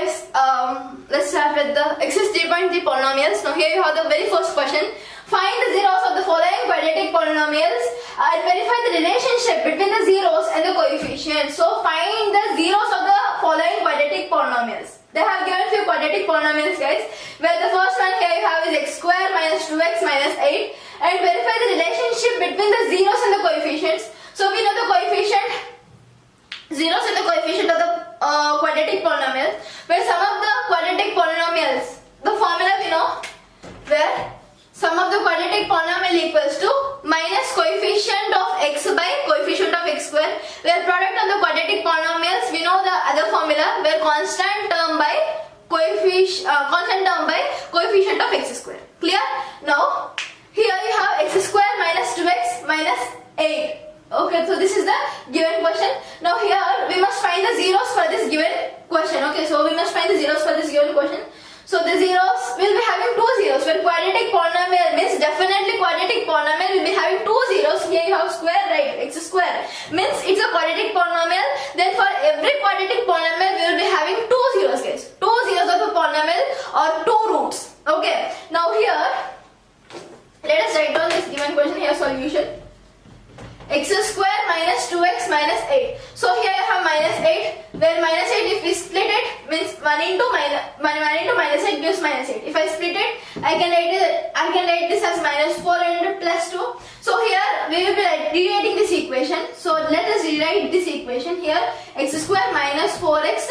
guys, let's start with the exercise 3.3 polynomials. Now here you have the very first question. Find the zeros of the following quadratic polynomials and verify the relationship between the zeros and the coefficients. So find the zeros of the following quadratic polynomials. They have given few quadratic polynomials, guys, where the first one here you have is x square minus 2x minus 8, and verify the relationship between the zeros and the coefficients. So we know the coefficient zeros and the coefficient of the quadratic polynomials, where some of the quadratic polynomials, the formula we know, where sum of the quadratic polynomial equals to minus coefficient of x by coefficient of x square, where product of the quadratic polynomials we know the other formula, where constant term by coefficient of x square. Clear? Now here you have x square minus 2x minus 8. Okay, so this is the given question. Now here we must find the zeros for this given question. Okay, so we must find the zeros for this given question. So the zeros will be having two zeros. When quadratic polynomial means definitely quadratic polynomial will be having two zeros. Here you have square, right? X square means it's a quadratic polynomial. Then for every quadratic polynomial we will be having two zeros, guys. Two zeros of a polynomial or two roots. Okay. Now here let us write down this given question here solution. X square minus 2x minus 8. So here I have minus 8, where minus 8 if we split it means 1 into minus 8 gives minus 8. If I split it, I can write this as minus 4 and plus 2. So here we will be rewriting this equation. So let us rewrite this equation here, x square minus 4x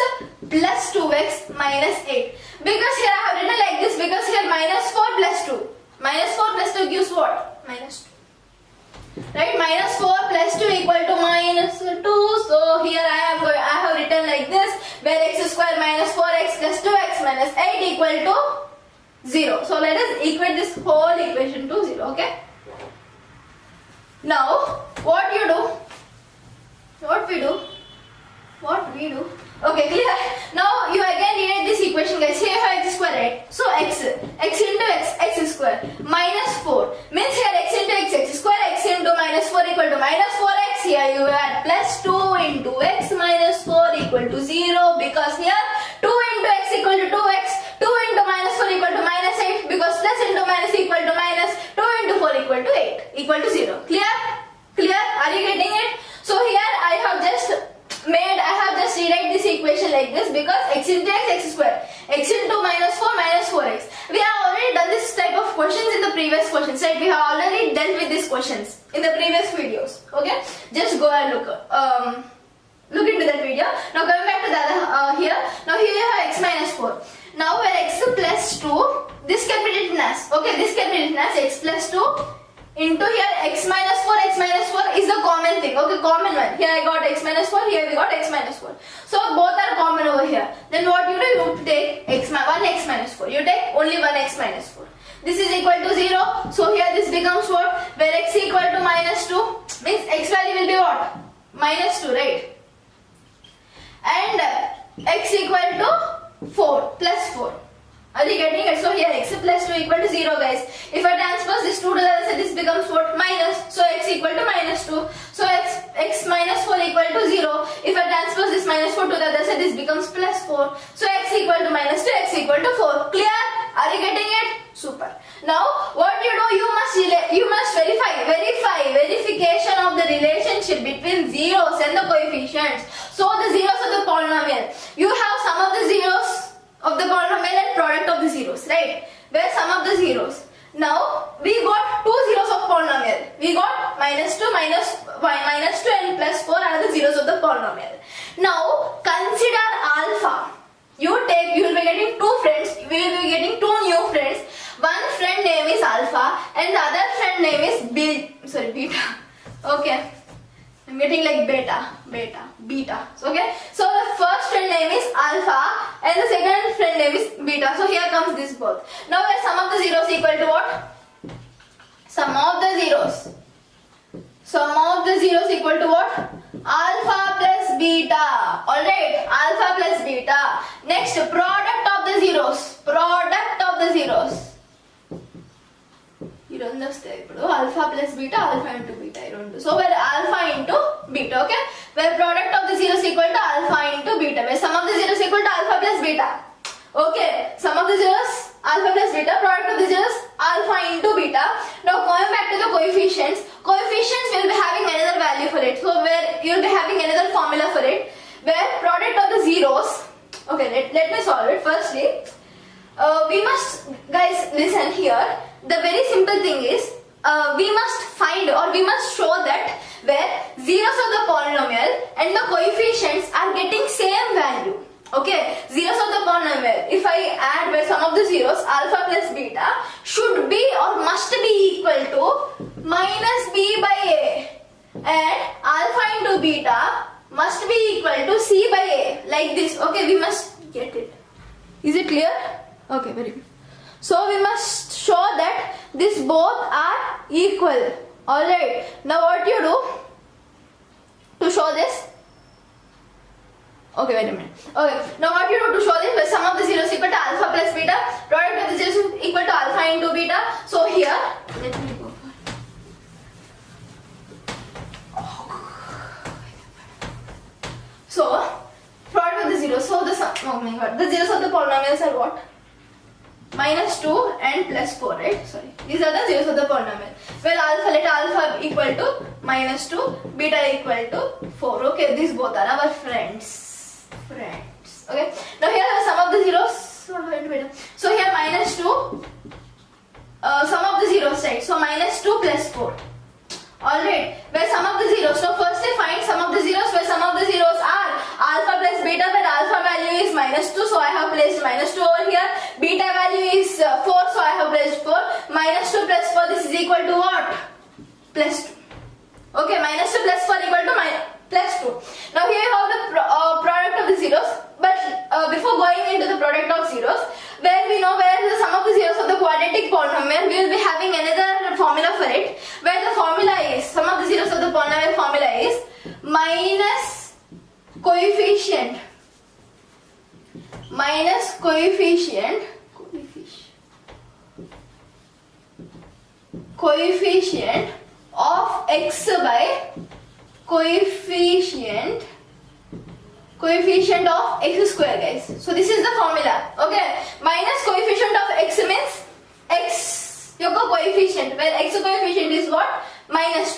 plus 2x minus 8. Because here I have written like this, because here minus 4 plus 2. Minus 4 plus 2 gives what? Minus 2. Right, minus 4 plus 2 equal to minus 2. So here I have written like this, where x square minus 4x plus 2x minus 8 equal to 0. So let us equate this whole equation to 0. Okay. Now what we do? Okay, clear? Now you again rewrite this equation, guys. Here you have x square, right? So x into x square minus 4 means here x into x square, x into minus 4 equal to minus 4x. Here you add plus 2 into x minus 4 equal to 0, because here 2 into x equal to 2x, 2 into minus 4 equal to minus 8, because plus into minus equal to minus, 2 into 4 equal to 8 equal to 0. Clear? Clear? Are you getting it? So here I have just rewrite this equation like this, because x into x square, x into minus 4x. We have already done this type of questions in the previous questions, right? We have already dealt with these questions in the previous videos. Okay, just go and look into that video. Now coming back to the other here. Now here you have x minus 4. Now where x plus 2, this can be written as, okay, this can be written as x plus 2 into here x minus 4 is the common thing, okay, common one. Here I got x minus 4, here we got x minus 4. So both are common over here. Then what you do, you take one x minus 4. You take only one x minus 4. This is equal to 0. So here this becomes what? Where x equal to minus 2 means x value will be what? Minus 2, right? And x equal to 4 plus 4. Are you getting it? So here x plus 2 equal to 0, guys. If I transpose this 2 to the other side, this becomes what? Minus. So x equal to minus 2. So x minus 4 equal to 0. If I transpose this minus 4 to the other side, this becomes plus 4. So x equal to minus 2, x equal to 4. Clear? Are you getting it? Super. Now what you do? You must verification of the relationship between zeros and the coefficients. So the zeros of the polynomial. You have sum of the zeros of the polynomial and product of the zeros, right? Where sum of the zeros. Now we got two zeros of polynomial. We got minus 2 and plus 4 are the zeros of the polynomial. Now consider alpha. You will be getting two friends. We will be getting two new friends. One friend name is alpha and the other friend name is beta. Okay. I'm getting like beta. Okay. So the first friend name is alpha and the second friend name is beta. So here comes this both. Now where sum of the zeros equal to what? Sum of the zeros equal to what? Alpha plus beta. Alright, alpha plus beta. Next, product of the zeros. రెండు వస్తాయి ఇప్పుడు alpha plus beta alpha into beta ఈ రెండు so where alpha into beta okay where product of the zeros equal to alpha into beta where some of the zeros equal to alpha plus beta okay sum of the zeros alpha plus beta product of the zeros alpha into beta now going back to the coefficients will be having another value for it so where you will be having another formula for it where product of the zeros okay let me solve it firstly we must guys listen here the very simple thing is we must find or we must show that where zeros of the polynomial and the coefficients are getting same value okay zeros of the polynomial if I add where sum of the zeros alpha plus beta should be or must be equal to minus b by a and alpha into beta must be equal to c by a like this okay we must get it is it clear okay very good so we must show that this both are equal all right now what you do to show this okay wait a minute okay now what you do to show this where sum of the zeros equal to alpha plus beta product of the zeros equal to alpha into beta so here let me go so product of the zeros so the sum oh my god the zeros of the polynomials are what minus 2 and plus 4 right sorry these are the zeros of the polynomial well alpha let alpha equal to minus 2 beta equal to 4 okay these both are our friends okay now here are sum of the zeros so here minus 2 sum of the zeros right so minus 2 plus 4 alright where sum of the zeros so firstly find sum of the zeros where sum of the zeros are alpha plus beta where alpha value is minus 2 so I have placed minus 2 over here beta value is 4 so I have placed 4 minus 2 plus 4 this is equal to what plus 2 okay minus 2 plus 4 equal to plus 2 now here you have the product of the zeros but before going into the product of zeros where we know where the sum of the zeros of the quadratic polynomial we will be having another formula for it where the formula is sum of the zeros of the polynomial formula is minus coefficient of x by coefficient of x square guys so this is the formula okay minus coefficient of x means x your coefficient where x coefficient is what minus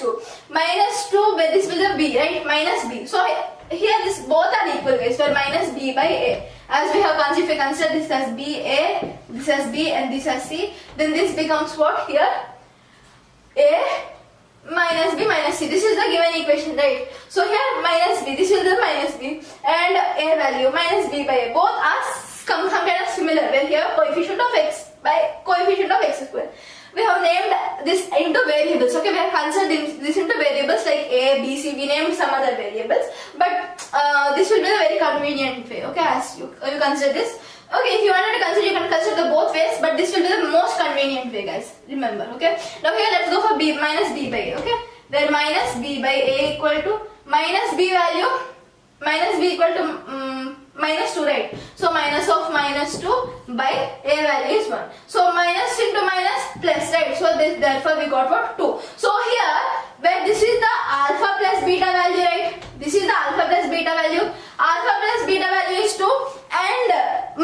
2 where this will be b right minus b so here this both are equal guys where minus b by a as we have considered if we consider this as b a this as b and this as c then this becomes what here a minus b minus c this is the given equation right so here minus b this is the minus b and a value minus b by a both are some kind of similar where here coefficient of x by coefficient of x square we have named this into variables okay we have considered this into variables like a b c we named some other variables but this will be the very convenient way okay as you consider this okay if you wanted to consider you can consider the both ways but this will be the most convenient way guys remember okay now here let's go for b minus b by a okay where minus b by a equal to minus b value minus b equal to minus 2 right so minus of minus 2 by a value is 1 so minus into minus plus right so this therefore we got what 2 so here where this is the alpha plus beta value right this is the alpha plus beta value is 2 and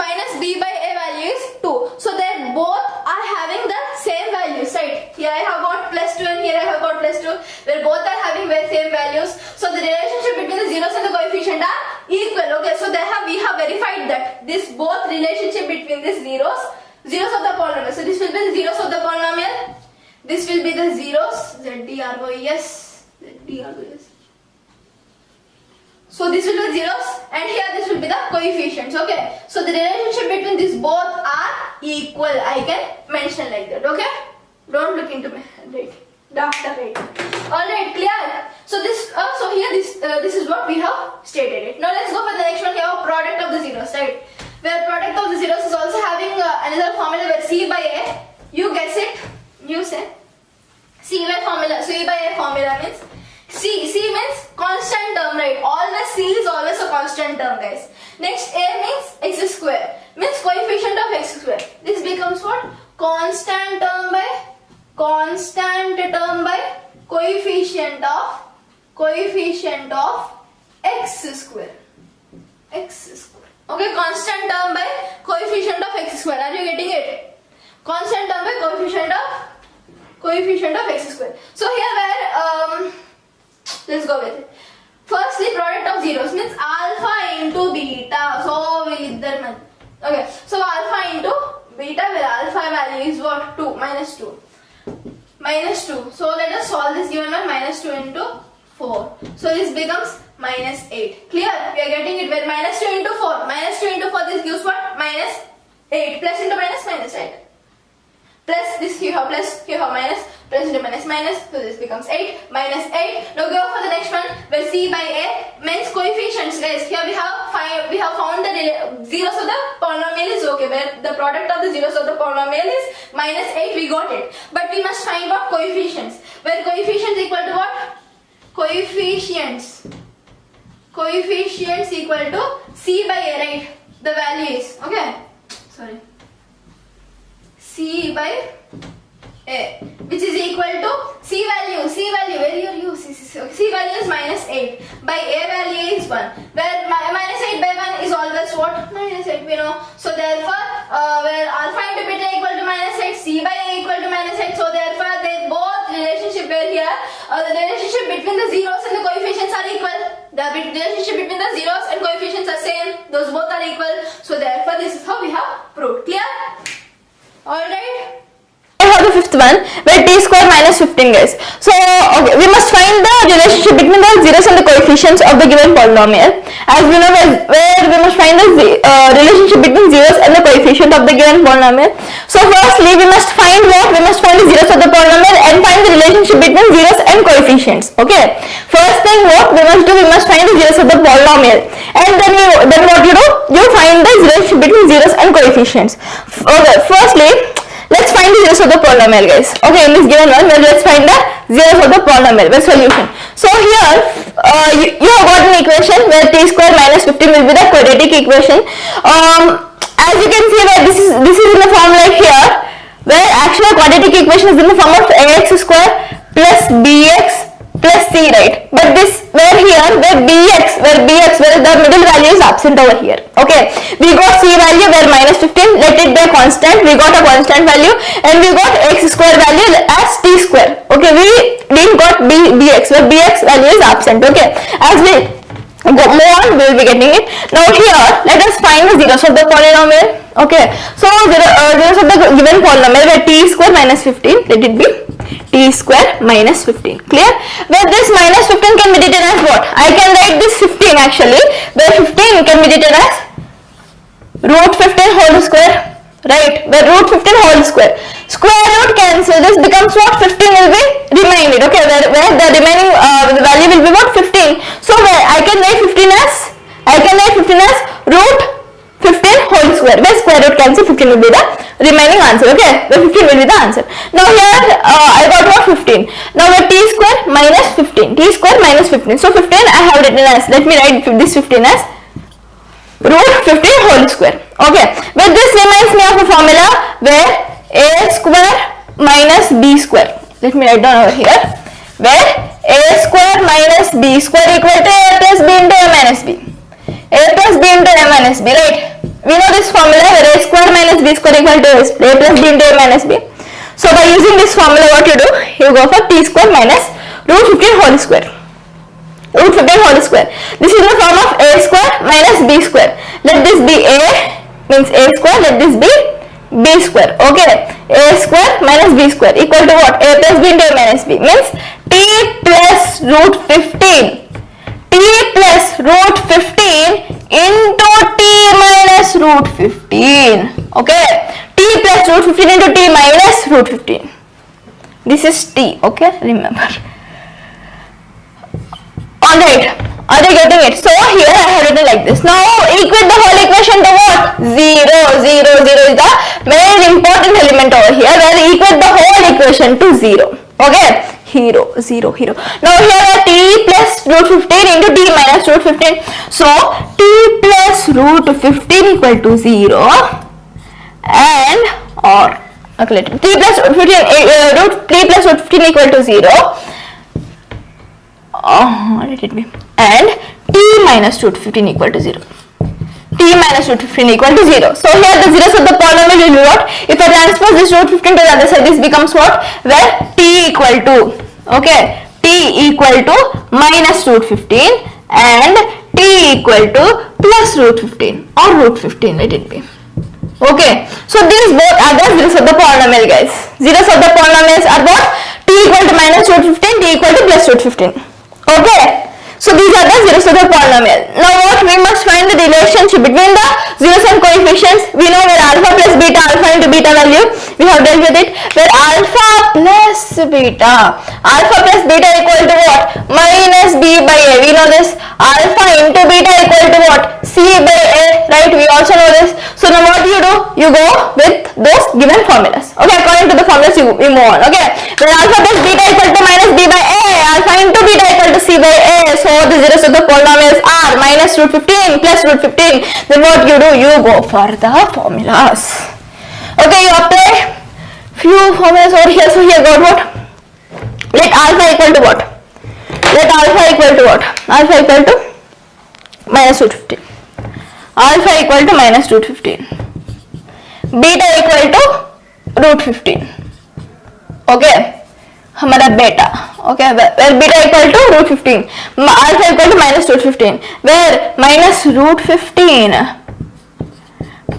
minus b by a value is 2 so they both are having the same values right here I have got plus 2 and here I have got plus 2 where both are having very same values so the relationship between the zeros and the coefficient are equal okay so we have verified that this both relationship between the zeros of the polynomial so this will be the zeros of the polynomial this will be the zeros zdroes so this will be the zeros and here this will be the coefficients okay so the relationship between these both are equal I can mention like that okay don't look into my handwriting doctor right alright clear so this so here this is what we have stated it now let's go for the next one here product of the zeros right where product of the zeros is also having another formula where c by a you guess it you say c by a formula means C means constant term right always c is always a constant term guys next a means x square means coefficient of x square this becomes what constant term by constant term by coefficient of x square. Okay, constant term by coefficient of x square. Are you getting it? Constant term by coefficient of x square. So here where let's go with it. Firstly, product of zeros means alpha into beta. So okay, so alpha into beta, where alpha value is what? 2, minus 2. So let us solve this given one. Minus 2 into 4. So this becomes minus 8. Clear? We are getting it where minus 2 into 4. Minus 2 into 4, this gives what? Minus 8. Plus into minus, right? Plus this, you have plus, you have minus, plus into minus, so this becomes 8, minus 8. Now go for the next one, where C by A means coefficients, guys. Here we have found the zeros of the polynomial is okay, where the product of the zeros of the polynomial is minus 8, we got it. But we must find out coefficients, where coefficients equal to what? Coefficients equal to C by A, right? The value is, okay, sorry, C by A, which is equal to C value, where you use C value is minus 8, by A value is 1, where minus 8 by 1 is always what? Minus 8, we know. So therefore, where alpha into beta equal to minus 8, C by A equal to minus 8, so therefore they both relationship where here, the relationship between the zeros and the coefficients are equal. The relationship between the zeros and coefficients are same, those both are equal, so therefore this is how we have proved. Clear? Alright. I have the fifth one, where t square minus 15, guys. So okay, we must find the relationship between the zeros and the coefficients of the given polynomial. As we know, where we must find the relationship between zeros and the coefficient of the given polynomial. So firstly, we must find what? We must find the zeros of the polynomial and find the relationship between zeros and coefficients. Okay. First thing what we must do, we must find the zeros of the polynomial, and then what you do? You find the relationship between zeros and coefficients. Okay. Firstly, let's find the zeros of the polynomial, guys. Okay, in this given one, let's find the zeros of the polynomial by solution. So here, you have got an equation where t square minus 15 will be the quadratic equation. As you can see, where this is in the form like here, where actual quadratic equation is in the form of ax square plus bx plus c, right? But this where bx, where the middle value is absent over here. Okay, we got c value where minus 15, let it be a constant, we got a constant value, and we got x square value as t square. Okay, we didn't got bx, where bx value is absent. Okay, as we go more on, we will be getting it. Now here, let us find the zeros of the polynomial. Okay, so zeros of the given polynomial where t square minus 15, let it be t square minus 15. Clear? Where this minus 15 can be written as what? I can write this 15 actually, where 15 can be written as root 15 whole square, right? Where root 15 whole square. Square root cancel, this becomes what? 15 will be remaining. Okay, where the remaining the value will be what? 15. So where I can write 15 as root 15 whole square, where square root cancel, 15 will be the remaining answer. Okay, where 15 will be the answer. Now here I got what? 15. Now where t square minus 15, so 15 I have written as, let me write this 15 as root 15 whole square. Okay, where this reminds me of a formula where a square minus b square, let me write down over here, where a square minus b square equal to a plus b into a minus b, a plus b into a minus b, right? We know this formula where a square minus b square equal to a plus b into a minus b. So by using this formula, what you do? You go for t square minus root 15 whole square. Root 15 whole square. This is in the form of a square minus b square. Let this be a, means a square, let this be b square. Okay, a square minus b square equal to what? A plus b into a minus b, means t plus root 15. T plus root 15 into t minus root 15. Okay, t plus root 15 into t minus root 15. This is t. Okay, remember. Alright, are you getting it? So here I have written like this. Now equate the whole equation to what? 0, 0, 0 is the very important element over here, where equate the whole equation to 0. Okay, 0, 0, 0. Now here are t plus root 15 into t minus root 15. So t plus root 15 equal to 0 and or Okay, let t plus root 15 root t plus root 15 equal to 0. Let it be. And t minus root 15 equal to 0. T minus root 15 equal to 0. So here the zeros of the polynomial will be what? If I transpose this root 15 to the other side, this becomes what? Where t equal to, okay, t equal to minus root 15 and t equal to plus root 15 or root 15, let it be. Okay, so these both are the zeros of the polynomial, guys. Zeros of the polynomials are what? T equal to minus root 15, t equal to plus root 15. Okay, so these are the zeros of the polynomial. Now what? We must find the relationship between the zeros and coefficients. We know where alpha plus beta, alpha into beta value, we have dealt with it, where alpha plus beta equal to what? Minus b by a. We know this. Alpha into beta equal to what? C by a, right? We also know this. So now what you do? You go with those given formulas. Okay, according to the formulas you move on. Okay, where alpha plus beta equal to minus b by a, alpha into beta equal to c by a. So the zeros of the polynomials are minus root 15 plus root 15. Then what you do? You go for the formulas. Okay, you apply few formulas over here. So here got what? Let alpha equal to what? Let alpha equal to what? Alpha equal to minus root 15. Alpha equal to minus root 15. Beta equal to root 15. Okay, हमारा beta. Okay, where beta equal to root 15. Alpha equal to minus root 15. Where minus root 15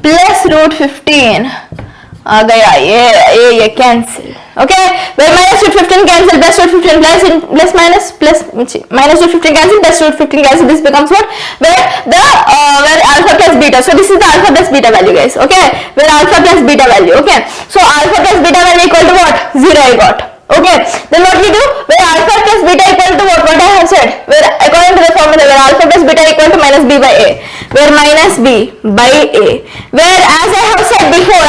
plus root 15 आ गया ये cancel. Okay, where minus root 15 cancel, plus root 15 plus minus root 15 cancel, plus root 15 cancel. This becomes what? Where alpha plus beta. So this is the alpha plus beta value, guys. Okay, where alpha plus beta value. Okay, so alpha plus beta value equal to what? 0 I got. Okay, then what we do? Where alpha plus beta equal to what I have said? Where according to the formula, where alpha plus beta equal to minus b by a. Where minus b by a. Where as I have said before,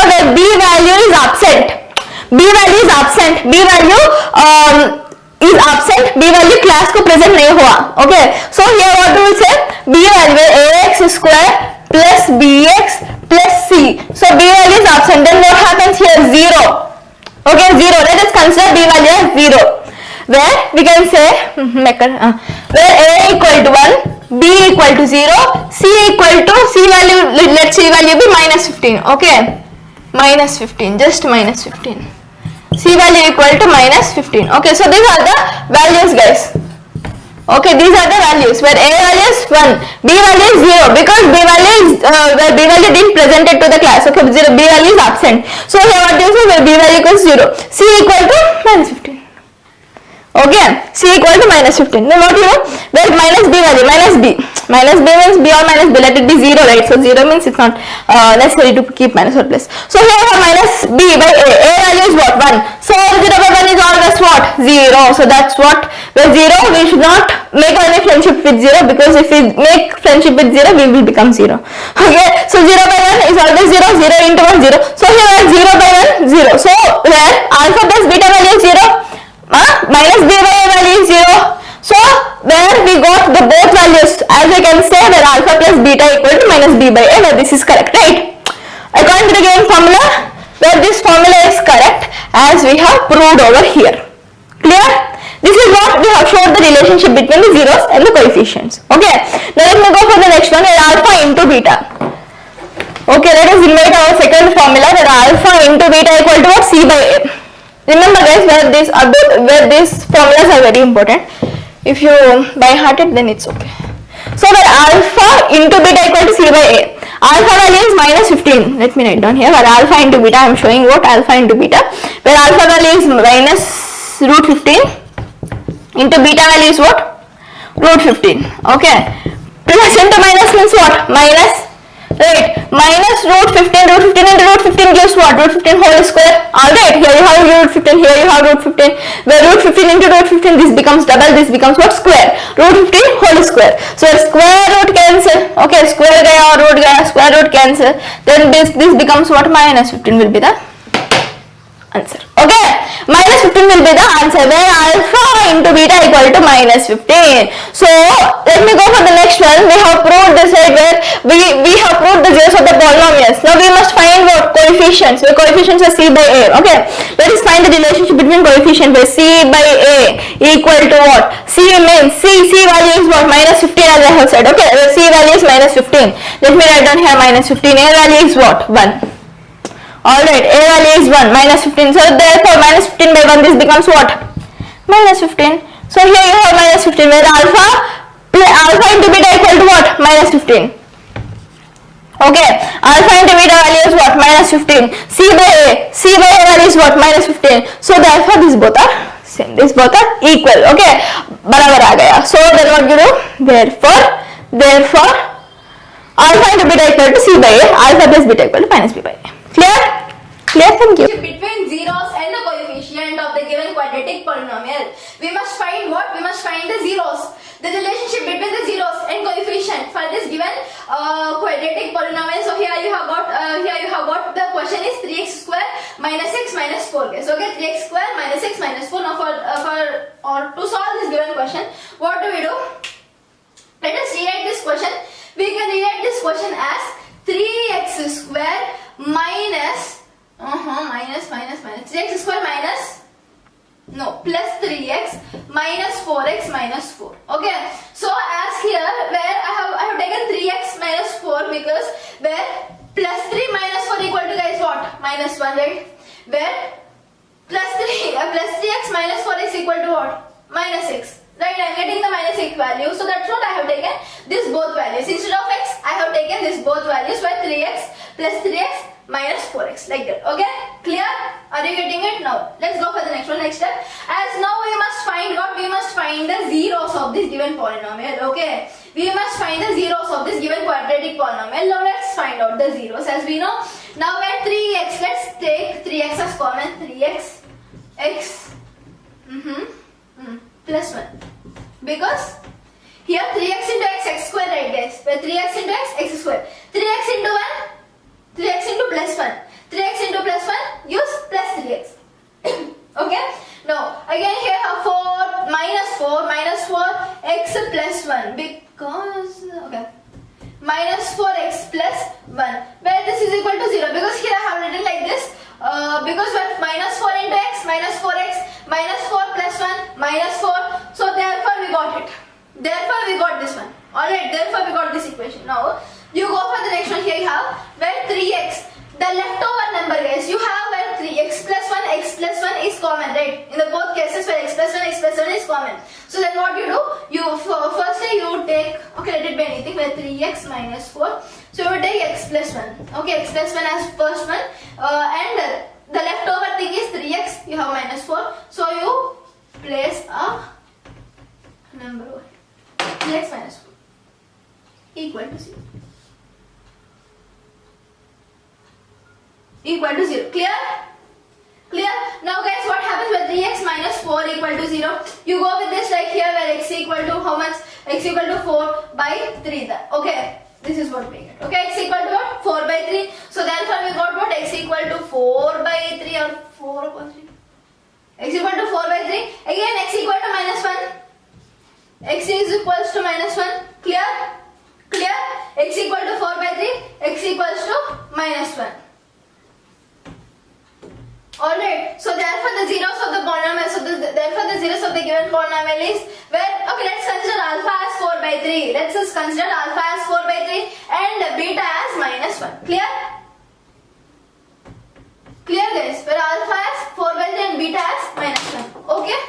where b value is absent. B value is absent. B value is absent. B value class को present नहीं हुआ. Okay, so here what do we say? B value ax square plus bx plus c. So b value is absent. Then what happens here? 0. Okay, 0. Let us consider b value as 0. Where we can say where a equal to 1, b equal to 0, c equal to c value. Let c value be minus 15. Okay, minus 15. Just minus 15. C value equal to minus 15. Okay, so these are the values, guys. Okay, these are the values where a value is 1, b value is 0 because b value is where b value didn't presented to the class. Okay, 0, b value is absent. So here what do you say? Where b value equals 0, c equal to minus 15. Okay, c equal to minus 15. Then what you know? Where minus b value, minus b means b or minus b. Let it be 0, right? So 0 means it's not necessary to keep minus or plus. So here we have minus b by a. A value is what? 1. So 0 by 1 is always what? 0. So that's what? Where 0, we should not make any friendship with 0 because if we make friendship with 0, we will become 0. Okay, so 0 by 1 is always 0. 0 into 1, 0. So here 0 by 1, 0. So where alpha plus beta value is 0. Minus b by a value is 0. So where we got the both values, as I can say where alpha plus beta equal to minus b by a, where this is correct, right? According to the given formula, where this formula is correct as we have proved over here. Clear? This is what we have showed the relationship between the zeros and the coefficients. Okay, now let me go for the next one, where alpha into beta. Okay, let us invite our second formula where alpha into beta equal to what? C by a. Remember guys, where these formulas are very important. If you by heart it, then it's okay. So where alpha into beta equal to c by a. Alpha value is minus 15. Let me write down here. Where alpha into beta, I am showing what alpha into beta. Where alpha value is minus root 15 into beta value is what? Root 15. Okay. Plus into minus means what? Minus. Right, minus root 15 into root 15 gives what? Root 15 whole square. Alright, here you have root 15, here you have root 15. Where root 15 into root 15, this becomes double, this becomes what? Square. Root 15 whole square. So square root cancel. Okay, square gaya or root gaya, square root cancel. Then this becomes what? Minus 15 will be the answer. Okay, minus 15 will be the answer where alpha into beta equal to minus 15. So let me go for the next one. We have proved this right where we have proved the zeros of the polynomials. Now we must find what? Coefficients coefficients, where coefficients are c by a. Okay, let us find the relationship between coefficient where c by a equal to what? C means c value is what? Minus 15 as I have said. Okay, the c value is minus 15. Let me write down here minus 15. A value is what? 1. Alright, a value is 1, minus 15. So therefore minus 15 by 1, this becomes what? Minus 15. So here you have minus 15 where alpha into beta equal to what? Minus 15. Okay, alpha into beta value is what? Minus 15. C by a value is what? Minus 15. So therefore these both are same. These both are equal. Okay, barabar aa gaya. So then what you do? Therefore alpha into beta equal to c by a, alpha plus beta equal to minus b by a. Clear? Clear? Thank you. Between zeros and the coefficient of the given quadratic polynomial, we must find what? We must find the zeros. The relationship between the zeros and coefficient for this given quadratic polynomial. So here you have got the question is 3x square minus x minus 4. Okay, so 3x square minus x minus 4. Now to solve this given question, what do we do? Let us rewrite this question. We can rewrite this question as 3x square minus 3x square plus 3x minus 4x minus 4. Okay, so as here where I have taken 3x minus 4 because where plus 3 minus 4 equal to guys what? Minus 1, right? Where plus 3x minus 4 is equal to what? Minus 6. Right, I am getting the minus 6 value, so that's what I have taken this both values. Instead of x, I have taken this both values where 3x plus 3x minus 4x, like that. Okay, clear? Are you getting it? Now let's go for the next one. Next step, as now we must find what? We must find the zeros of this given polynomial. Okay, we must find the zeros of this given quadratic polynomial. Now let's find out the zeros. As we know, now where 3x, let's take 3x as common. 3x x plus 1, because here 3x into x square, right guys? Where 3x into x square, 3x into 1, 3x into plus 1, 3x into plus 1 gives plus 3x. Okay, now again here have 4 minus 4 x plus 1, because okay, minus 4x plus 1, where this is equal to 0, because here I have written like this, because when minus 4 into x minus 4x minus 4 plus 1 minus 4, so therefore we got it. Therefore we got this one. Alright, therefore we got this equation. Now you go for the next one. Here you have where 3x, the leftover number guys, you have where 3x plus 1 is common, right? In the both cases where x plus 1 is common. So then what you do? You firstly you take, okay, let it be anything, where 3x minus 4. So you take x plus 1. Okay, x plus 1 as first one, and the leftover thing is 3x. You have minus 4. So you place a number over 3x minus 4 equal to 0. Equal to 0. Clear? Clear? Now guys, what happens when 3x minus 4 equal to 0? You go with this like here where x equal to how much? X equal to 4 by 3. Okay, this is what we get. Okay, x equal to what? 4 by 3. So therefore we got what? X equal to 4 by 3 or 4 upon 3. X equal to 4 by 3. Again x equal to minus 1. X is equals to minus 1. Clear? Clear? X equal to 4 by 3. X equals to minus 1. Alright, so therefore the zeros of the polynomial, therefore the zeros of the given polynomial is where, okay, let's consider alpha as 4 by 3. Let's just consider alpha as 4 by 3 and beta as minus 1. Clear? Clear guys? Where alpha as 4 by 3 and beta as minus 1. Okay?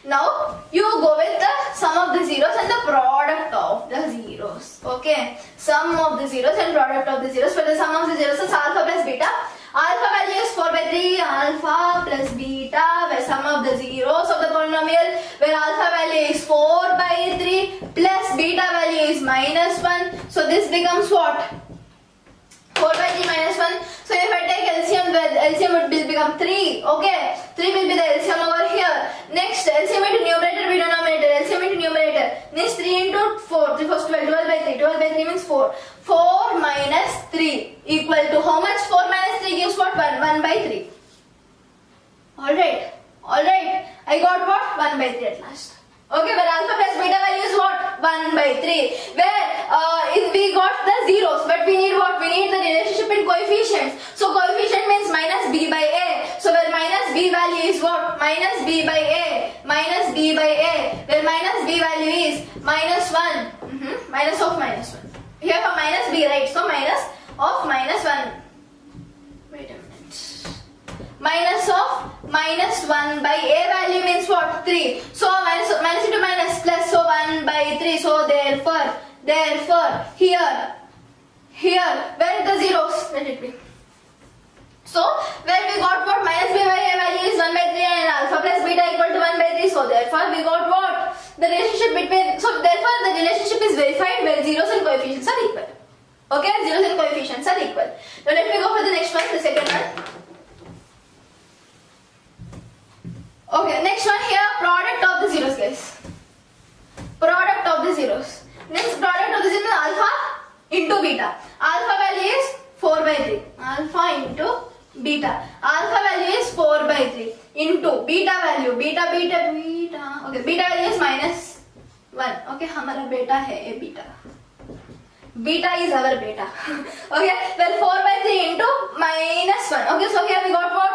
Now you go with the sum of the zeros and the product of the zeros. Okay? Sum of the zeros and product of the zeros. For the sum of the zeros is alpha plus beta. Alpha value is 4 by 3, alpha plus beta, where sum of the zeros of the polynomial, where alpha value is 4 by 3 plus beta value is minus 1. So this becomes what? 4 by 3 minus 1. So if I take LCM, LCM will become 3. Okay, 3 will be the LCM over here. Next, LCM into numerator by denominator. LCM into numerator means 3 into 4. 3 first 12 by 3. 12 by 3 means 4. 4 minus 3 equal to how much? 4 minus 3 gives what? 1 by 3. Alright. Alright. I got what? 1 by 3 at last. Okay, where alpha plus beta value is what? 1 by 3. Where we got the zeros, but we need what? We need the relationship in coefficients. So coefficient means minus b by a, minus b by a, where minus b value is minus 1, minus of minus 1. Here for minus b, right? So minus of minus 1. Wait a minute. Minus of minus 1 by a value means what? 3. So minus into minus plus, so 1 by 3. So therefore, here, where are the zeros? Let it be. So where we got what? Minus b by a value is 1 by 3 and alpha plus beta equal to 1 by 3. So therefore we got what? The relationship between, so therefore the relationship is verified where zeros and coefficients are equal. Okay, zeros and coefficients are equal. Now let me go for the next one, the second one. Okay, next one here, product of the zeros, guys. Product of the zeros. Next product of the zeros is alpha into beta. Alpha value is 4 by 3. Alpha into beta. Alpha value is 4 by 3 into beta value. Okay, beta value is minus 1. Okay, हमारा beta है beta. Beta is our beta. Okay, well 4 by 3 into minus 1. Okay, so here we got what?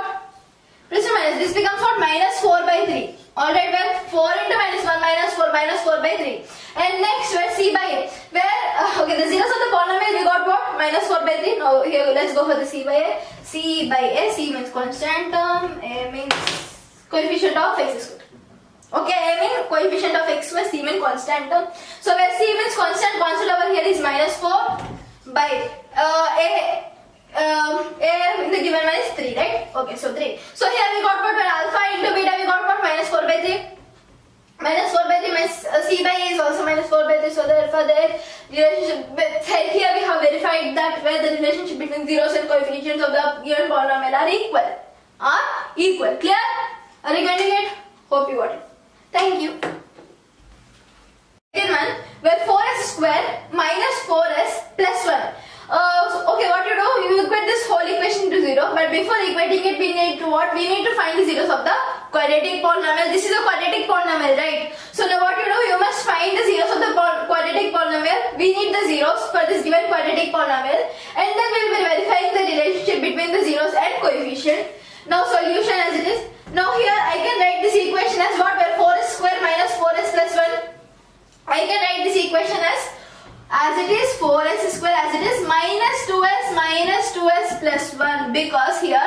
Plus or minus. This becomes what? Minus 4 by 3. Alright, well 4 into minus 4 by 3. And next, where c by a. Where, okay, the zeros of the polynomial we got what? Minus 4 by 3. Now here let's go for the c by a. C by a. C means constant term. A means coefficient of x square. Okay, A means coefficient of x square. C means constant term. So where c means constant over here is minus 4 by a in the given one is 3, right? Okay, so 3. So here we got what? When alpha into beta we got what? Minus 4 by 3. Minus 4 by 3 means c by a is also minus 4 by 3. So therefore the relationship with here we have verified that where the relationship between zeros and coefficients of the given polynomial are equal. Clear? Are you getting it? Hope you got it. Thank you. Second one, where 4s square minus 4s plus 1. Okay, what you do? You equate this whole equation to 0, but before equating it, we need to what? We need to find the zeros of the quadratic polynomial. This is a quadratic polynomial, right? So now what you do? You must find the zeros of the quadratic polynomial. We need the zeros for this given quadratic polynomial, and then we will be verifying the relationship between the zeros and coefficient. Now solution as it is. Now here I can write this equation as what? Where 4s square minus 4s plus 1. I can write this equation as it is 4s square as it is minus 2s plus 1, because here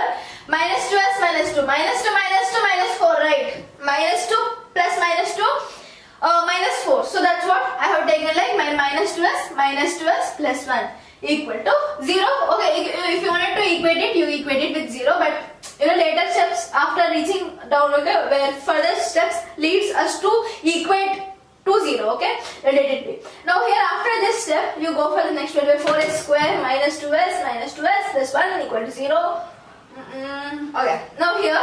minus 2s minus 2 minus 2 minus 2 minus 4, right? Minus 2 plus minus 2 minus 4. So that's what I have taken, like my minus 2s plus 1 equal to 0. Okay, if you wanted to equate it, you equate it with 0, but later steps after reaching down, okay, where further steps leads us to equate to 0, okay, let it be. Now here after this step, you go for the next one, where 4s square minus 2s plus 1 equal to 0. Okay, now here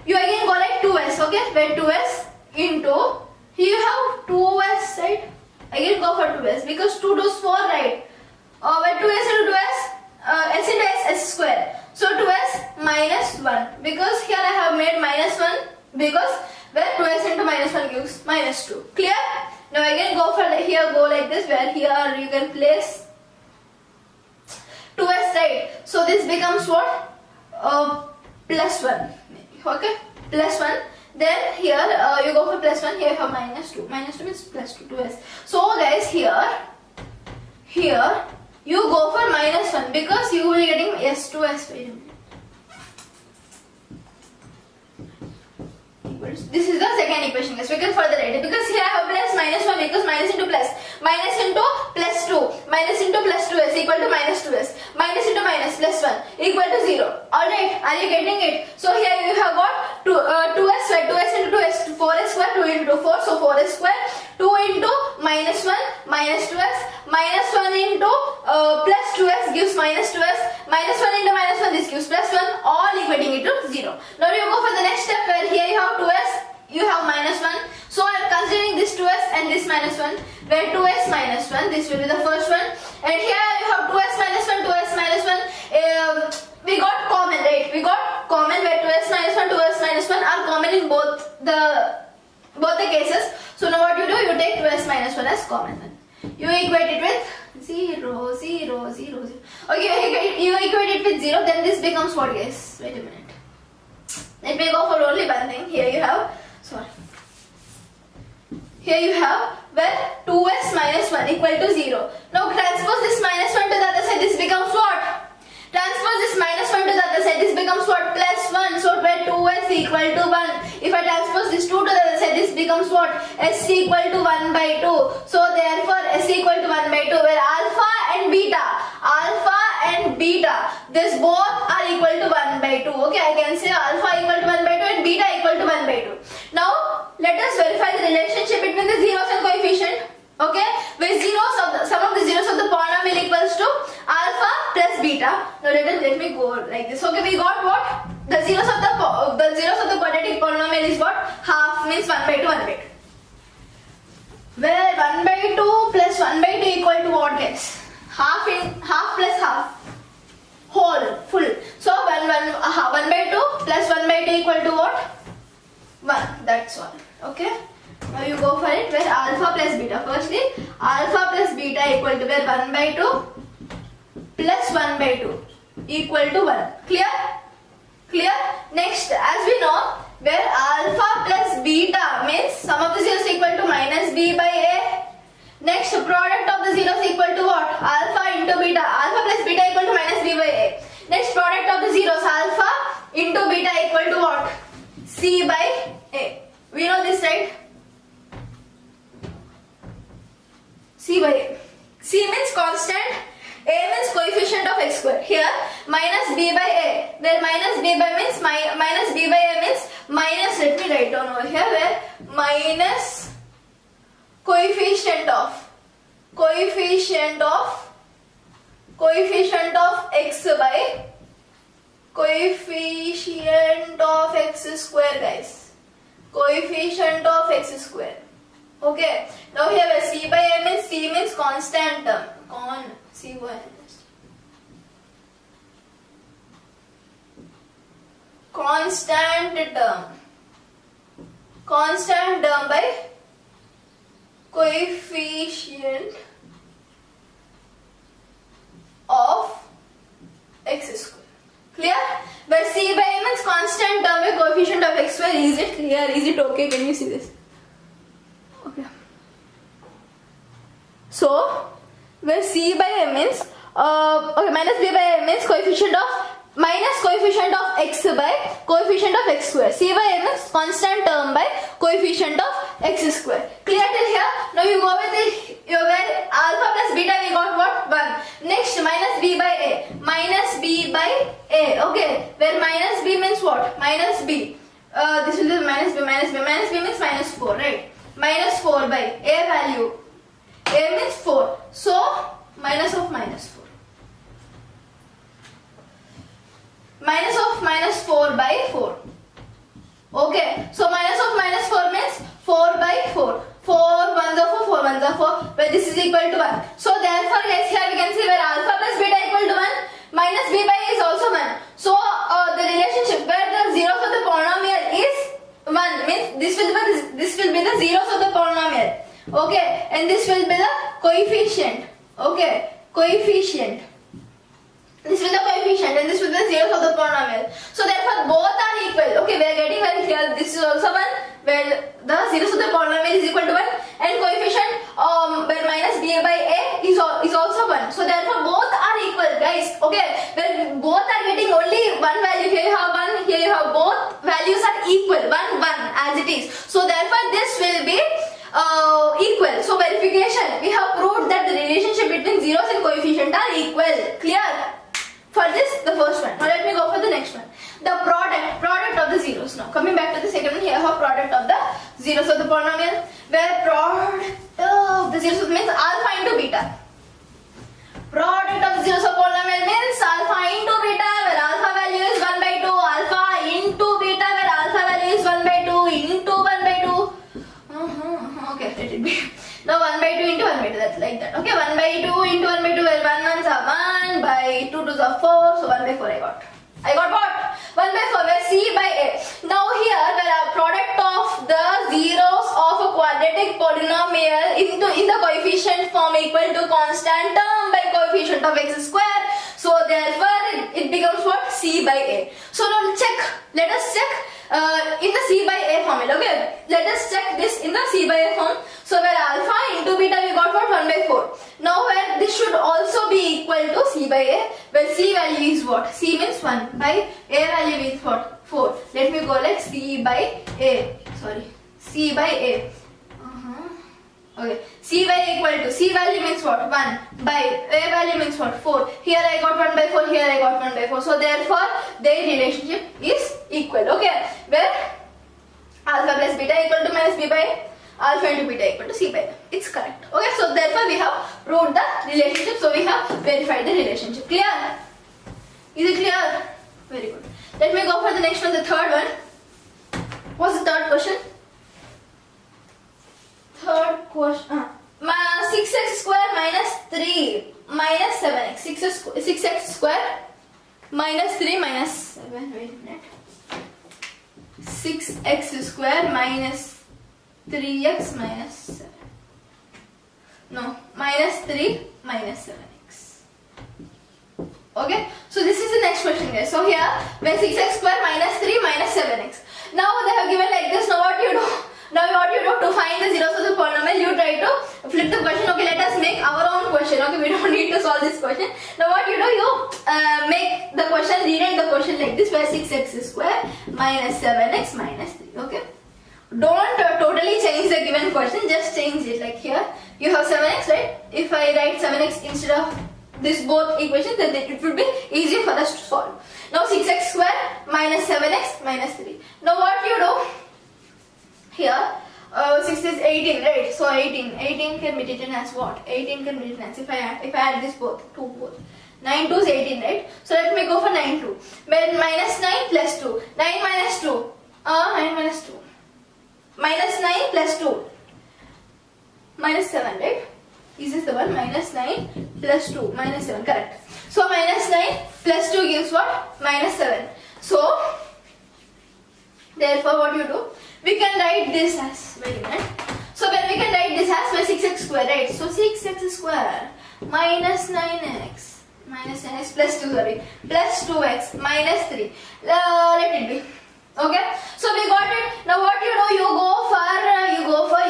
you again go like 2s, okay, where 2s into, here you have 2s, right? Again go for 2s because 2 does 4, right? Where 2s into 2s, s into s square. So 2s minus 1, because here I have made minus 1 because where 2s into minus 1 gives minus 2. Clear? Now again go for here, go like this, where here you can place 2s, right? So this becomes what? Plus 1. Okay? Plus 1. Then here you go for plus 1, here you have minus 2. Minus 2 means plus 2, 2s. So guys, here you go for minus 1 because you will be getting s2s. Wait a minute. This is the second equation, guys. We can further write it because here I have plus minus 1 because minus into plus plus 2 minus into plus 2s equal to minus 2s minus into minus plus 1 equal to 0. Alright, are you getting it? So here you have got 2s, right? 2s into 2s, 4s square, 2 into 4, so 4s square, 2 into minus 1 minus 2s, minus 1 into plus 2s gives minus 2s, minus 1 into minus 1 this gives plus 1, all equating it to 0. Now you go for the next step where here you have 2s, you have minus 1. So I am considering this 2s and this minus 1, where 2s minus 1, this will be the first one. And here you have 2s minus 1, 2s minus 1. We got common, right? We got common where 2s minus 1, 2s minus 1 are common in both the cases. So now what you do? You take 2s minus 1 as common. You equate it with 0, 0, 0, 0. Okay, you equate it with 0, then this becomes what, guys? Wait a minute. Let me go for only one thing. Here you have, here you have where 2s minus 1 equal to 0. Now transpose this minus 1 to the other side, this becomes what? Transpose this minus 1 to the other side, this becomes what? Plus 1. So where 2s equal to 1. If I transpose this 2 to the other side, this becomes what? S equal to 1 by 2. So therefore S equal to 1 by 2, where alpha and beta, this both are equal to 1 by 2. Okay, I can say alpha equal to 1 by 2 and beta equal to 1 by 2. Now let us verify the relationship between the zeros and coefficient. Okay, where sum of the zeros of the polynomial equals to alpha plus beta. Now let me go like this. Okay, we got what? The zeros of the quadratic polynomial is what? Half, means 1 by 2, 1 by 2. Where 1 by 2 plus 1 by 2 equal to what, guys? Half plus half. Whole, full. So 1 by 2 plus 1 by 2 equal to what? 1. That's all. Okay. Now you go for it, where alpha plus beta. Firstly, alpha plus beta equal to where 1 by 2 plus 1 by 2 equal to 1. Clear? Clear? Next, as we know, where alpha plus beta means sum of the zeros equal to minus b by a. Next, product of the zeros equal to what? Alpha into beta. Alpha plus beta equal to minus b by a. Next, product of the zeros, alpha into beta equal to what? C by a. We know this, right? C by a. C means constant, a means coefficient of x square. Here minus b by a, where minus b by means minus b by a means minus, let me write down over here, where minus coefficient of x by coefficient of x square, guys. Coefficient of x square. Okay. Now here where c by a means, c means constant term. Constant term by coefficient of x square. Clear? Where c by a means constant term by coefficient of x square. Is it clear? Is it okay? Can you see this? Okay. So where c by a means minus b by a means coefficient of x by coefficient of x square. C by a means constant term by coefficient of x square. Clear till here? Now you go with it. Where alpha plus beta we got what? 1. Next, minus b by a. Okay. Where minus b means what? Minus b. This will be minus b. Minus b means minus 4, right? Minus 4 by a value. A means 4. So minus of minus 4. Minus of minus 4 by 4. Okay. So minus of minus 4 means 4 by 4. 4 ones are 4, 4 ones are 4, where this is equal to 1. So therefore guys, here we can see where alpha plus beta equal to 1, minus b by a is also 1. So the relationship where the zeros of the polynomial is 1 means this will be the zeros of the polynomial. Okay, and this will be the coefficient. Okay, coefficient. This will be the coefficient and this will be the zeros of the polynomial. So therefore both are equal. Okay, we are getting very clear. This is also 1 where the zeros of the polynomial is equal to 1 and coefficient where minus b by a is also 1. So therefore both are equal, guys. Okay, where both are getting only one value. Here you have 1, here you have both values are equal. 1, 1 as it is. So therefore this will be equal. So verification, we have proved that the relationship between zeros and coefficient are equal. Clear? For this, the first one. Now let me go for the next one. The product of the zeros. Now coming back to the second one, here I have product of the zeros of the polynomial, where product of the zeros means alpha into beta. Product of the zeros of polynomial means alpha into beta, where alpha value is 1 by 2, alpha into beta, where alpha value is 1 by 2 into 1 by 2. Okay, let it be. Now 1 by 2 into 1 by 2, that's like that. Okay, 1 by 2 into 1 by 2, where 1 ones are 1, by 2 twos are 4, so 1 by 4 I got. I got what? 1 by 4, where c by a. Now here, where a product of the zeros of a quadratic polynomial in the coefficient form equal to constant term by coefficient of x square. So therefore it becomes what? C by a. So now let us check in the C by A formula. Okay, let us check this in the C by A form. So where alpha into beta we got what 1 by 4. Now where this should also be equal to C by A, where C value is what? C means 1 by A value is what? 4. Let me go like C by A. Sorry, C by A. Okay, C by A equal to C value means what? 1 by A value means what? 4. Here I got 1 by 4, here I got 1 by 4. So therefore their relationship is equal. Okay, where alpha plus beta equal to minus B by A, alpha into beta equal to C by A. It's correct. Okay, so therefore we have proved the relationship. So we have verified the relationship. Clear? Is it clear? Very good. Let me go for the next one, the third one. What's the third question? Third question. 6x square minus 3 minus 7x. 6x square minus 3 minus 7. Wait a minute. 6x square minus 3x minus 7. No, minus 3 minus 7x. Okay, so this is the next question, guys. So here, when 6x square minus 3 minus 7x. Now they have given like this. Now what you do? Now what you do to find the zeros of the polynomial, you try to flip the question. Okay, let us make our own question. Okay, we don't need to solve this question. Now what you do, you make the question, rewrite the question like this, where 6x square minus 7x minus 3. Okay, don't totally change the given question, just change it. Like here, you have 7x, right? If I write 7x instead of this both equations, then it will be easy for us to solve. Now 6x square minus 7x minus 3. Now what you do? Here, 6 is 18, right? So 18 can be written as what? 18 can be written as, if I add this both, 2 both. 9 2 is 18, right? So let me go for 9 2. When minus 9 plus 2. 9 minus 2. 9 minus 2. Minus 9 plus 2. Minus 7, right? Is this the one? Minus 9 plus 2. Minus 7, correct. So minus 9 plus 2 gives what? Minus 7. So, therefore what you do? We can write this as, wait a minute. So when we can write this as 6x square, right? So 6x square minus 9x plus 2, sorry, plus 2x minus 3. Let it be. Okay. So we got it. Now what you do? You go for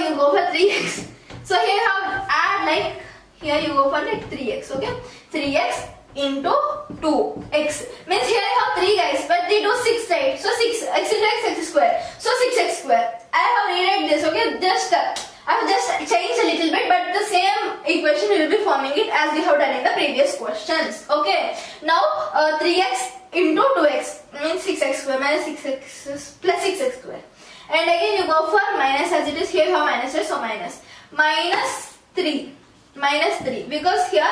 3x. So here you have add like, here you go for like 3x. Okay. 3x into 2x means here I have 3, guys, but 3 to 6, right? So 6x into x square. So 6x square. I have rewrite this. Okay, just I have just changed a little bit, but the same equation we will be forming it as we have done in the previous questions. Okay. Now 3x into 2x means 6x square minus 6x plus 6x square. And again you go for minus, as it is here you have minus, right? So minus 3 because here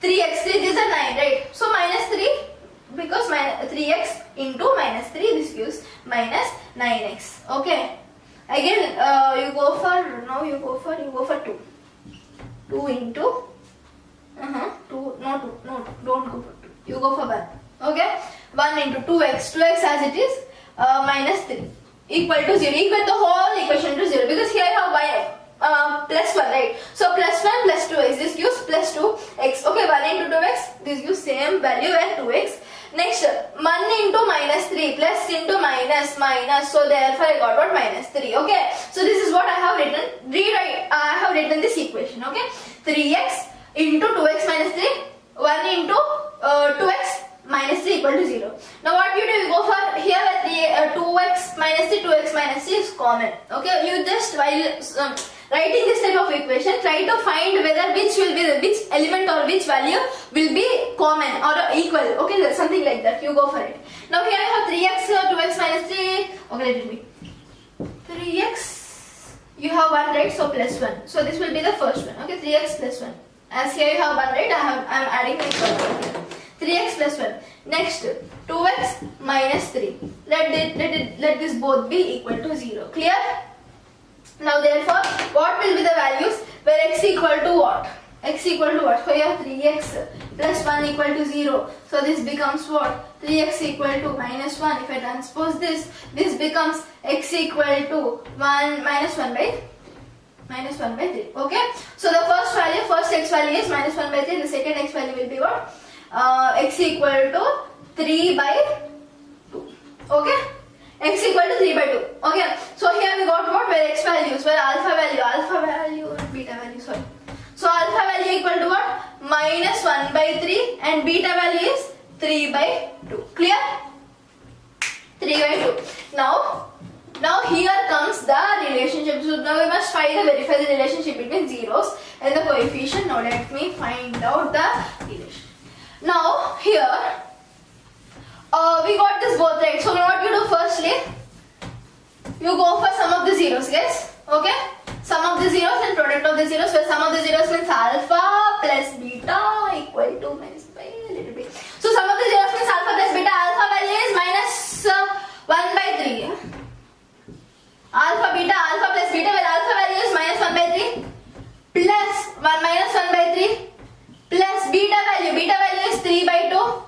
3x, 3 is a 9, right? So minus 3 because 3x into minus 3, this gives minus 9x. Okay. Again you go for 2. 2 into 2. No, don't go for 2. You go for 1. Okay. 1 into 2x. 2x as it is minus 3 equal to 0. Equate the whole equation to 0 because here I have y plus 1, right? So plus 1 plus 2x, this gives plus 2x. Okay, 1 into 2x, this gives same value as 2x. Next, 1 into minus 3 plus into minus. So therefore I got what? Minus 3. Okay, so this is what I have written. I have written this equation. Okay, 3x into 2x minus 3, 1 into 2x minus 3 equal to 0. Now what you do? You go for here where 2x minus 3, 2x minus 3 is common. Okay, you just while writing this type of equation, try to find whether which element or which value will be common or equal. Okay, that's something like that. You go for it. Now here I have 3x, 2x minus 3. Okay, let it be 3x. You have 1, right? So plus 1. So this will be the first one. Okay, 3x plus 1. As here you have 1, right? I am adding this one. 3x plus 1. Next, 2x minus 3. Let this both be equal to 0. Clear? Now therefore, what will be the values where x equal to what? X equal to what? So here 3x plus 1 equal to 0. So this becomes what? 3x equal to minus 1. If I transpose this becomes x equal to minus 1 by 3. Okay? So the first x value is minus 1 by 3. The second x value will be what? X equal to 3 by 2. Okay? x equal to 3 by 2. Okay, so here we got what? Where x values, where alpha value and beta value, sorry. So alpha value equal to what? Minus 1 by 3 and beta value is 3 by 2. Clear? 3 by 2. Now here comes the relationship. So now we must find and verify the relationship between zeros and the coefficient. Now let me find out the relationship. Now here we got this both right. So what you do firstly, you go for sum of the zeros, guys. Okay, sum of the zeros and product of the zeros. Where sum of the zeros means alpha plus beta equal to minus by a little bit. So sum of the zeros means alpha plus beta. Alpha value is minus 1 by 3. Alpha plus beta, where alpha value is minus 1 by 3 plus 1 minus 1 by 3 plus beta value is 3 by 2.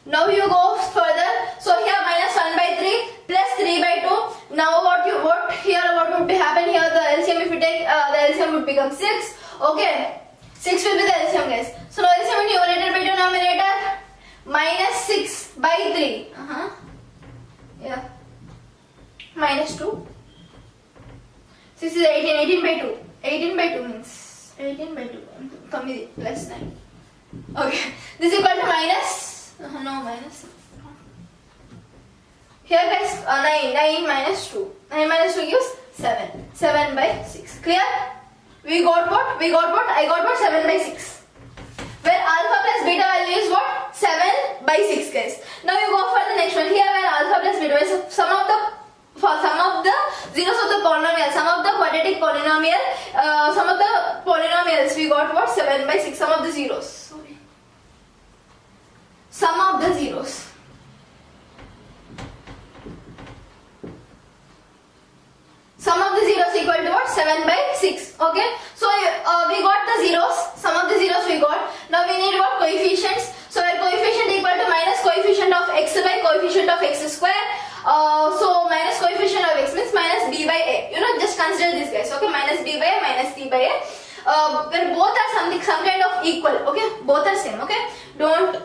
Now you go further. So here minus 1 by 3 plus 3 by 2. Now what would happen here? The LCM, if you take the LCM would become 6. Okay, 6 will be the LCM, guys. So now LCM in numerator by denominator, minus 6 by 3. Yeah, minus 2. 6 is 18, 18 by 2. 18 by 2 means 18 by 2. Come with it, plus 9. Okay, this is equal to minus. Minus. Here guys, 9 minus 2. 9 minus 2 gives 7. 7 by 6. Clear? We got what? I got what? 7 by 6. Where alpha plus beta value is what? 7 by 6, guys. Now you go for the next one. Here where alpha plus beta is sum of the zeros of the polynomial, sum of the quadratic polynomial, sum of the polynomials, we got what? 7 by 6, sum of the zeros. Sorry. Sum of the zeros. Sum of the zeros equal to what? 7 by 6. Okay. So we got the zeros. Sum of the zeros we got. Now we need what? Coefficients. So our coefficient equal to minus coefficient of x by coefficient of x square. So minus coefficient of x means minus b by a. You know, just consider this, guys. Okay, minus b by a minus c by a. Where both are some kind of equal. Okay, both are same. Okay, don't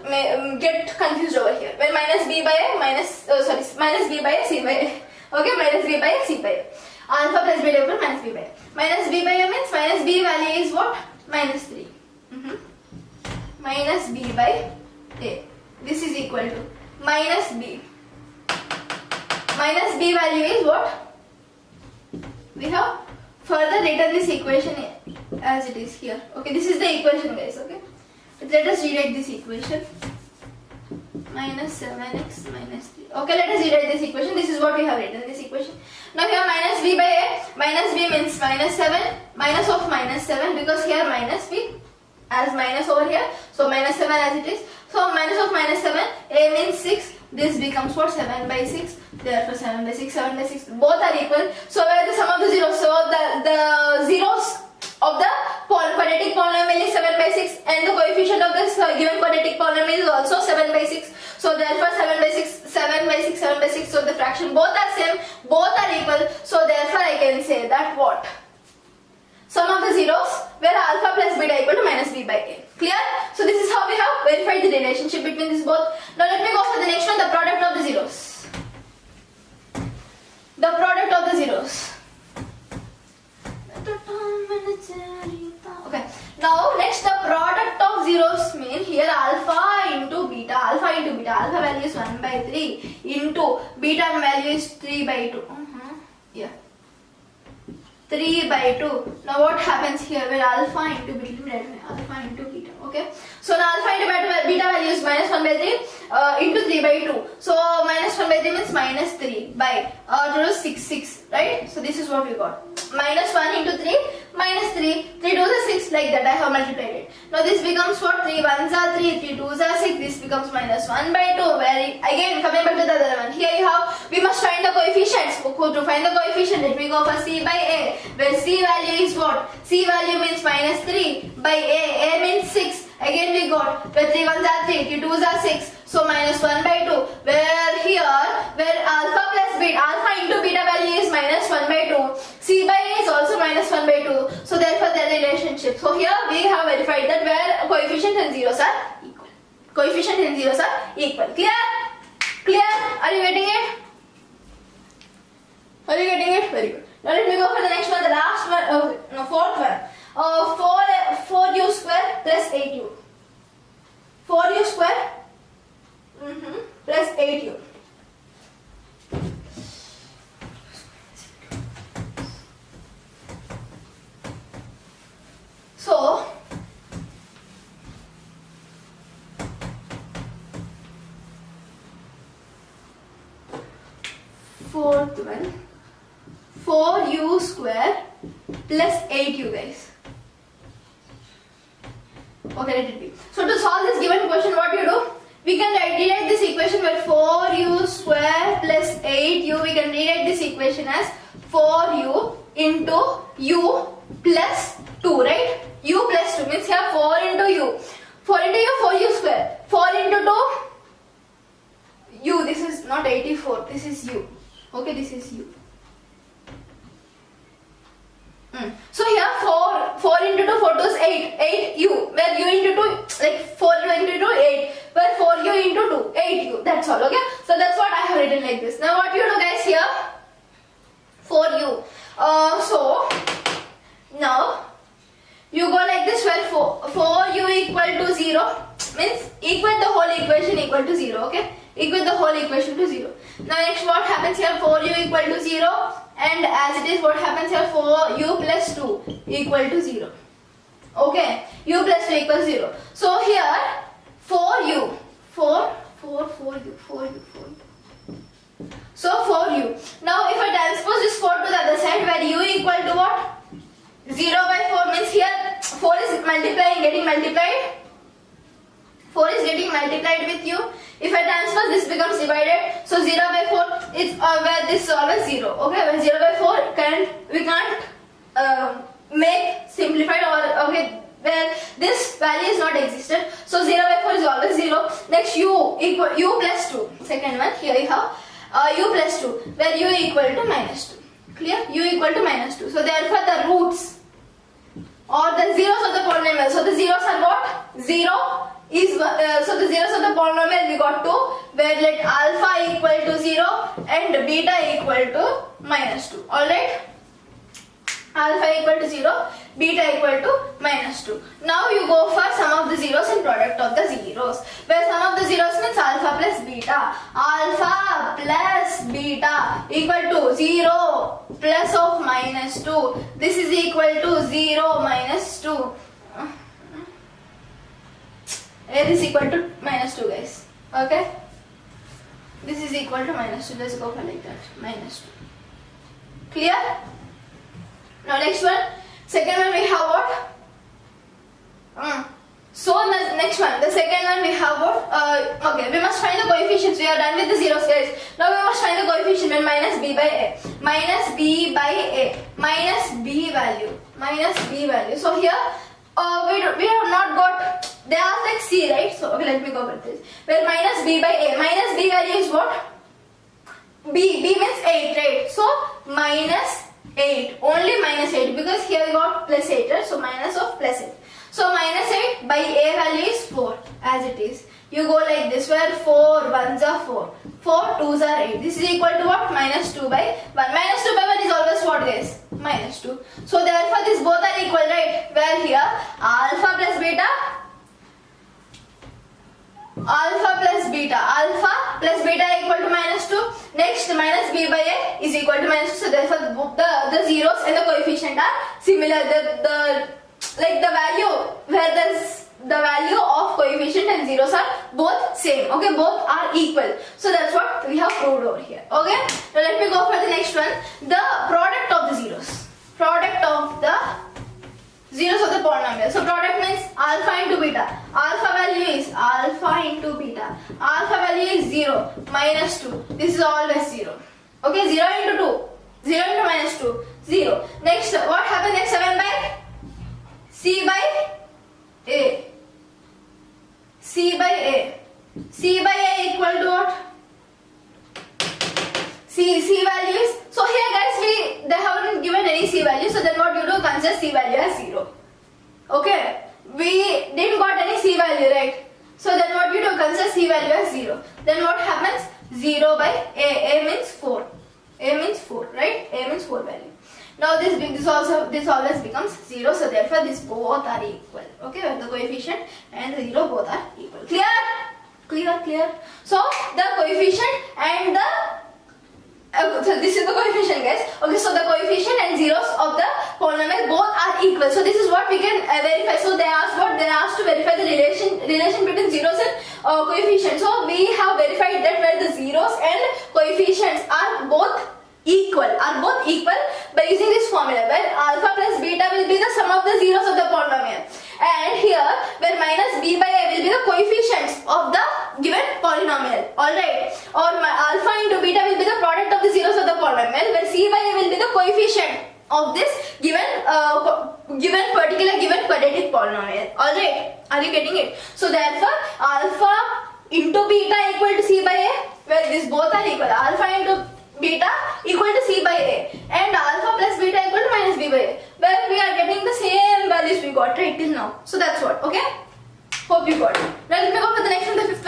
get confused over here. Where minus b by a minus b by a c by a. Okay, minus b by a c by a. Alpha plus beta equal minus b by a. Minus b by a means minus b value is what? Minus 3. Minus b by a. This is equal to minus b. Minus b value is what? We have further written this equation as it is here. Okay, this is the equation, guys. Okay, let us rewrite this equation. Minus 7x minus 3. Okay, let us rewrite this equation. This is what we have written, this equation. Now here minus b by a. Minus b means minus 7. Minus of minus 7, because here minus b as minus over here. So minus 7 as it is. So minus of minus 7. A means 6. This becomes what? 7 by 6. Therefore 7 by 6, 7 by 6. Both are equal. So where the sum of the zeros? So the zeros of the quadratic polynomial is 7 by 6 and the coefficient of this given quadratic polynomial is also 7 by 6. So therefore 7 by 6, 7 by 6, 7 by 6. So the fraction both are same, both are equal. So therefore I can say that what? Sum of the zeros where alpha plus beta equal to minus b by a. Clear? So this is how we have verified the relationship between these both. Now let me go for the next one, the product of the zeros. The product of the zeros. Okay. Now next the product of zeros mean here alpha into beta. Alpha value is 1 by 3 into beta value is 3 by 2. Yeah. 3 by 2. Now what happens here where alpha into beta, okay. So now alpha into beta value is minus 1 by 3 into 3 by 2. So minus 1 by 3 means minus 3 by 6, right? So this is what we got. Minus 1 into 3 minus 3. 3 2s are 6, like that I have multiplied it. Now this becomes what? 3 1s are 3, 3 2s are 6. This becomes minus 1 by 2. Where again coming back to the other one. Here you have, we must find the coefficients. To find the coefficient, let me go for c by a. Where c value is what? C value means minus 3 by a means 6. Again we got where 3 1s are 3, 3 2s are 6. So minus 1 by 2. Where here, where alpha plus beta, alpha into beta value is minus 1 by 2. C by a is also minus 1 by 2. So therefore their relationship. So here we have verified that where coefficient and zeros are equal. Coefficient and zeros are equal. Clear? Clear? Are you getting it? Are you getting it? Very good. Now let me go for the next one, the last one, no, fourth one. 4u square plus 8u. 4u square plus 8u. So, fourth one, 4u square plus 8u, guys. Okay, let it be. So to solve this given question, what you do? We can rewrite this equation where 4u square plus 8u, we can rewrite this equation as 4u into u plus 2, right? U plus 2 means here 4 into u. 4 into u, 4u square. 4 into 2, u. This is not 84, this is u. Okay, this is u. So here 4 into 2, 4 2 is 8 u, where u into 2, like 4u into 2, 8, where 4u into 2, 8u, that's all, okay? So that's what I have written like this. Now what you do, guys, here, 4u, so, now, you go like this, where 4u equal to 0, means equate the whole equation equal to 0, okay? Equate the whole equation to 0. Now next what happens here, 4u equal to 0, and as it is, what happens here, 4u plus 2 equal to 0. Okay, u plus 2 equals 0. So here, 4u, 4u. So 4u. Now if I transpose this 4 to the other side, where u equal to what? 0 by 4 means here 4 is multiplying, getting multiplied. 4 is getting multiplied with u. If I transfer, this becomes divided. So 0 by 4 is where this is always 0. Okay, when 0 by 4 we can't make simplified, or okay, where this value is not existed. So 0 by 4 is always 0. Next u equal u plus 2. Second one, here you have u plus 2, where u equal to minus 2. Clear? U equal to minus 2. So therefore the roots or the zeros of the polynomial. So the zeros are what? 0 is so the zeros of the polynomial we got 2, where let alpha equal to 0 and beta equal to minus 2. Alright? Alpha equal to 0, beta equal to minus 2. Now you go for sum of the zeros and product of the zeros, where sum of the zeros means alpha plus beta. Alpha plus beta equal to 0 plus of minus 2. This is equal to 0 minus 2. This is equal to minus 2, guys. Okay? This is equal to minus 2. Let's go for like that. Minus 2. Clear? Now next one. Second one we have what? So the next one. The second one we have what? Okay, we must find the coefficients. We are done with the zeros, guys. Now we must find the coefficient when minus b by a. Minus b by a. Minus b value. Minus b value. So here we have not got, they are like c, right? So okay, let me go with this. Where minus b by a. Minus b value is what? B means 8, right? So minus 8, only minus 8, because here we got plus 8, right? So minus of plus 8. So minus 8 by a value is 4, as it is. You go like this, where 4 ones are 4, 4 twos are 8. This is equal to what? Minus 2 by 1. Minus 2 by 1 is always what, guys? Minus 2. So therefore these both are equal, right? Where here alpha plus beta equal to minus 2. Next, minus b by a is equal to minus 2. So therefore the zeros and the coefficient are similar. The value where the value of coefficient and zeros are both same. Okay, both are equal. So that's what we have proved over here. Okay. Now let me go for the next one. The product of the zeros. Product of the zeros of the polynomial. So product means alpha into beta. Alpha value is alpha into beta. Alpha value is 0, minus 2. This is always 0. Okay, 0 into 2. 0 into minus 2. 0. Next, what happens next? 7 by c by a. C by a. C by a equal to what? C value is, so here guys they haven't given any C value, so then what you do, consider C value as 0. Okay, we didn't got any C value, right? So then what you do, consider C value as 0. Then what happens? 0 by a means 4. A means 4, right? A means 4 value. Now this always becomes 0, so therefore these both are equal. Okay, where the coefficient and the 0 both are equal. Clear? So the coefficient and the so this is the coefficient, guys. Okay, so the coefficient and zeros of the polynomial both are equal. So this is what we can verify. So they asked to verify the relation between zeros and coefficients. So we have verified that where the zeros and coefficients are both equal by using this formula, where alpha plus beta will be the sum of the zeros of the polynomial, and here where minus b by a will be the coefficients of the given polynomial. Alright, or alpha into beta will be the product of the zeros of the polynomial, where c by a will be the coefficient of this given quadratic polynomial. Alright, are you getting it? So therefore alpha into beta equal to c by a, where these both are equal. Alpha into beta equal to c by a, and alpha plus beta equal to minus b by a, where we are getting the same values we got right till now. So that's what. Okay, hope you got it. Now let me go for the next one, the fifth one.